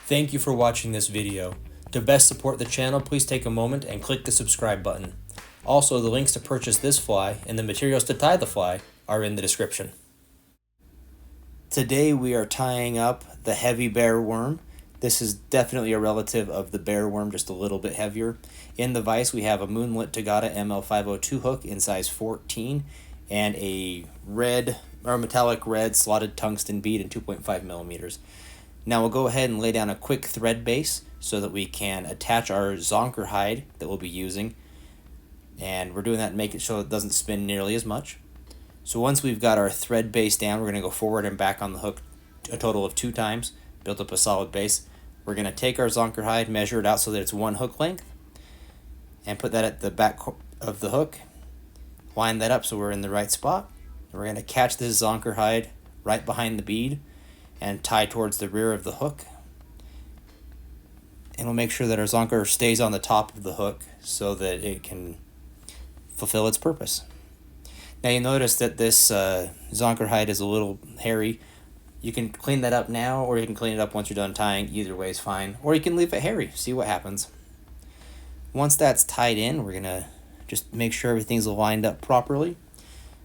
Thank you for watching this video. To best support the channel, please take a moment and click the subscribe button. Also, the links to purchase this fly and the materials to tie the fly are in the description. Today we are tying up the heavy bear worm. This is definitely a relative of the bear worm, just a little bit heavier. In the vise we have a Moonlit Tagata ML502 hook in size 14 and a metallic red slotted tungsten bead in 2.5 millimeters. Now we'll go ahead and lay down a quick thread base so that we can attach our zonker hide that we'll be using. And we're doing that to make it so it doesn't spin nearly as much. So once we've got our thread base down, we're going to go forward and back on the hook a total of 2 times, build up a solid base. We're going to take our zonker hide, measure it out so that it's 1 hook length, and put that at the back of the hook. Line that up so we're in the right spot. And we're going to catch this zonker hide right behind the bead and tie towards the rear of the hook. And we'll make sure that our zonker stays on the top of the hook so that it can fulfill its purpose. Now you notice that this zonker hide is a little hairy. You can clean that up now, or you can clean it up once you're done tying. Either way is fine. Or you can leave it hairy, see what happens. Once that's tied in, we're gonna just make sure everything's lined up properly.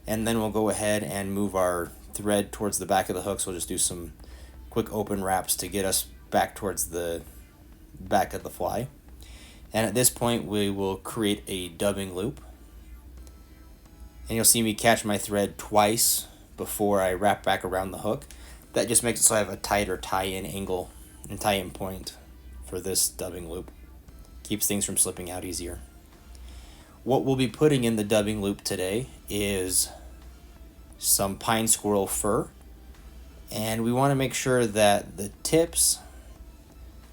And then we'll go ahead and move our thread towards the back of the hook. So we'll just do some quick open wraps to get us back towards the back of the fly. And at this point we will create a dubbing loop. And you'll see me catch my thread twice before I wrap back around the hook. That just makes it so I have a tighter tie-in angle and tie-in point for this dubbing loop. Keeps things from slipping out easier. What we'll be putting in the dubbing loop today is some pine squirrel fur. And we want to make sure that the tips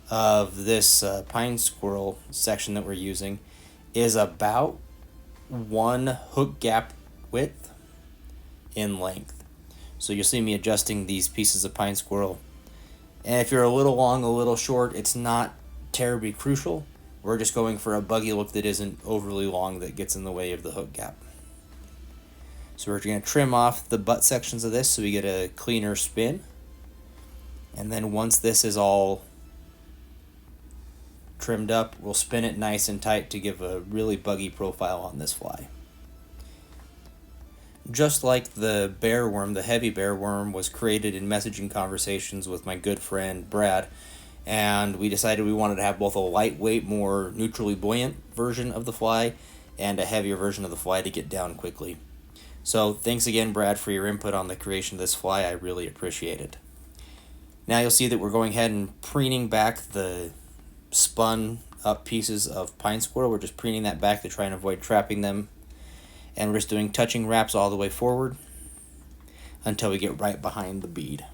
of this pine squirrel section that we're using is about 1 hook gap width in length. So you'll see me adjusting these pieces of pine squirrel. And if you're a little long, a little short, it's not terribly crucial. We're just going for a buggy look that isn't overly long that gets in the way of the hook gap. So we're going to trim off the butt sections of this so we get a cleaner spin. And then once this is all trimmed up, we'll spin it nice and tight to give a really buggy profile on this fly. Just like the bear worm, the heavy bear worm was created in messaging conversations with my good friend Brad, and we decided we wanted to have both a lightweight, more neutrally buoyant version of the fly and a heavier version of the fly to get down quickly. So thanks again, Brad, for your input on the creation of this fly. I really appreciate it. Now you'll see that we're going ahead and preening back the spun up pieces of pine squirrel. We're just preening that back to try and avoid trapping them. And we're just doing touching wraps all the way forward until we get right behind the bead.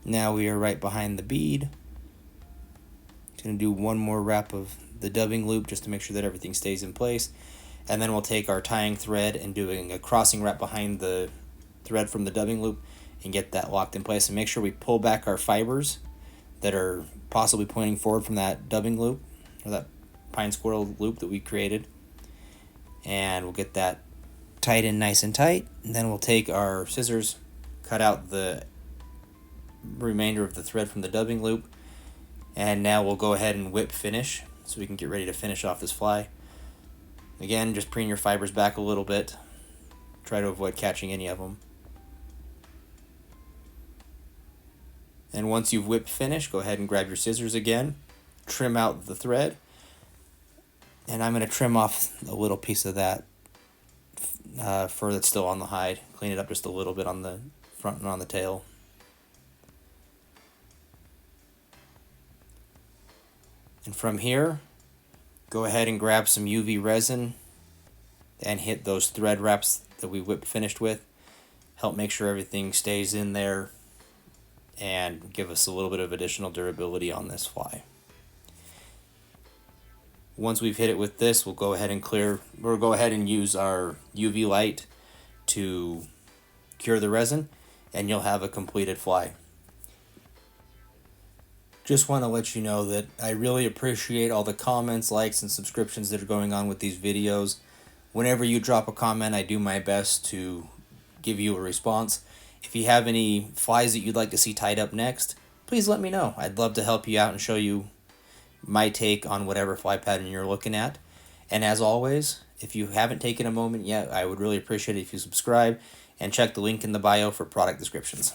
Now we are right behind the bead. Just going to do one more wrap of the dubbing loop just to make sure that everything stays in place. And then we'll take our tying thread and doing a crossing wrap behind the thread from the dubbing loop and get that locked in place. And make sure we pull back our fibers that are possibly pointing forward from that dubbing loop or that pine squirrel loop that we created. And we'll get that tied in nice and tight. And then we'll take our scissors, cut out the remainder of the thread from the dubbing loop, and now we'll go ahead and whip finish so we can get ready to finish off this fly. Again, just preen your fibers back a little bit. Try to avoid catching any of them. And once you've whipped finish, go ahead and grab your scissors again, trim out the thread, and I'm going to trim off a little piece of that fur that's still on the hide. Clean it up just a little bit on the front and on the tail. And from here, go ahead and grab some UV resin and hit those thread wraps that we whipped finished with. Help make sure everything stays in there and give us a little bit of additional durability on this fly. Once we've hit it with this, we'll go ahead and use our UV light to cure the resin, and you'll have a completed fly. Just want to let you know that I really appreciate all the comments, likes, and subscriptions that are going on with these videos. Whenever you drop a comment, I do my best to give you a response. If you have any flies that you'd like to see tied up next, please let me know. I'd love to help you out and show you my take on whatever fly pattern you're looking at. And as always, if you haven't taken a moment yet, I would really appreciate it if you subscribe and check the link in the bio for product descriptions.